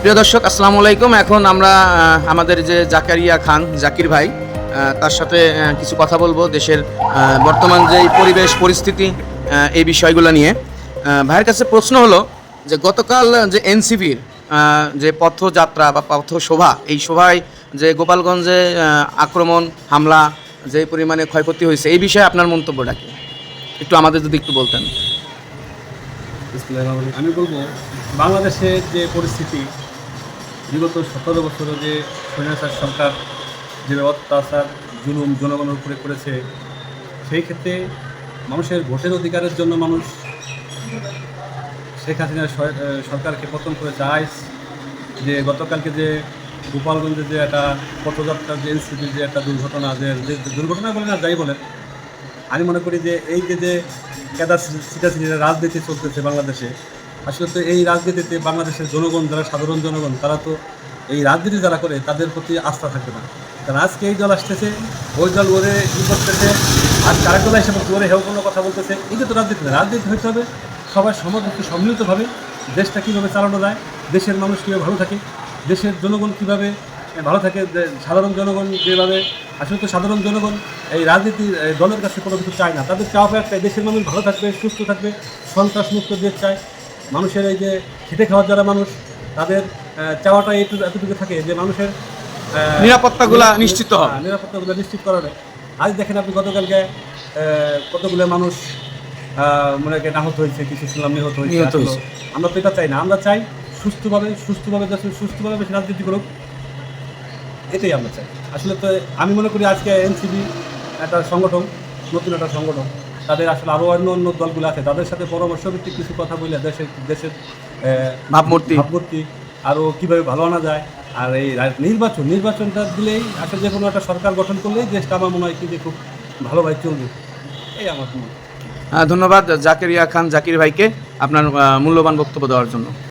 প্রিয় দর্শক, আসসালামু আলাইকুম। এখন আমরা আমাদের যে জাকারিয়া খান জাকির ভাই, তার সাথে কিছু কথা বলবো দেশের বর্তমান যে পরিবেশ পরিস্থিতি, এই বিষয়গুলো নিয়ে। ভাইয়ের কাছে প্রশ্ন হলো যে গতকাল যে এনসিপির যে পথযাত্রা বা পথশোভা, এই শোভায় যে গোপালগঞ্জে আক্রমণ হামলা যে পরিমাণে ক্ষয়ক্ষতি হয়েছে, এই বিষয়ে আপনার মন্তব্যটা কি একটু আমাদের যদি একটু বলতেন। আমি বলবো, বাংলাদেশের যে পরিস্থিতি, বিগত 17 বছরে যে স্বৈরাচার সরকার যে অত্যাচার জুলুম জনগণের উপরে করেছে, সেই ক্ষেত্রে মানুষের ভোটের অধিকারের জন্য মানুষ শেখ হাসিনার সরকারকে পতন করে চায়। যে গতকালকে যে গোপালগঞ্জে যে একটা পথযাত্রার যে এনসিপির যে একটা দুর্ঘটনা, যে দুর্ঘটনা বলে না যাই বলেন, আমি মনে করি যে এই যে কেদার সিটাসিটির রাজনীতি চলতেছে বাংলাদেশে, আসলে তো এই রাজনীতিতে বাংলাদেশের জনগণ, যারা সাধারণ জনগণ, তারা তো এই রাজনীতি যারা করে তাদের প্রতি আস্থা থাকবে না। কারণ আজকে এই দল আসতেছে, ওই দল ওরে ই করতেছে, আর আরেক দল হিসেবে ওরে হেউ কোনো কথা বলতেছে। এই যে তো রাজনীতি না, রাজনীতি হইতে হবে সবার সমাজকে সম্মিলিতভাবে দেশটা কীভাবে চালানো যায়, দেশের মানুষ কীভাবে ভালো থাকে, দেশের জনগণ কীভাবে ভালো থাকে, সাধারণ জনগণ যেভাবে, আসলে তো সাধারণ জনগণ এই রাজনীতির দলের কাছে কোনো কিছু চায় না। তাদের চাওয়া একটাই, দেশের মানুষ ভালো থাকবে, সুস্থ থাকবে, সন্ত্রাসমুক্ত দেশ চায়। মানুষের এই যে খেটে খাওয়ার যারা মানুষ, তাদের চাওয়াটা এতটুকু থাকে যে মানুষের নিরাপত্তাগুলো নিশ্চিত হবে, নিরাপত্তাগুলো নিশ্চিত করা যায়। আজ দেখেন আপনি, গতকালকে কতগুলো মানুষ মনে হয় আহত হয়েছে, কিছু শুনলাম নিহত হয়েছে। আমরা তো এটা চাই না, আমরা চাই সুস্থভাবে বেশি রাজনীতি করুক, এটাই আমরা চাই। আসলে তো আমি মনে করি আজকে এনসিপি একটা সংগঠন, নতুন একটা সংগঠন, তাদের আসলে আরও অন্য দলগুলো আছে, তাদের সাথে পরামর্শ ভিত্তিক কিছু কথা বলে দেশের ভাবমূর্তি আরও কীভাবে ভালো আনা যায়। আর এই নির্বাচনটা দিলেই আসলে যে কোনো একটা সরকার গঠন করলেই দেশটা আমার মনে হয় কি যে খুব ভালোভাবে চলবে, এই আমার মনে হয়। ধন্যবাদ জাকারিয়া খান জাকির ভাইকে আপনার মূল্যবান বক্তব্য দেওয়ার জন্য।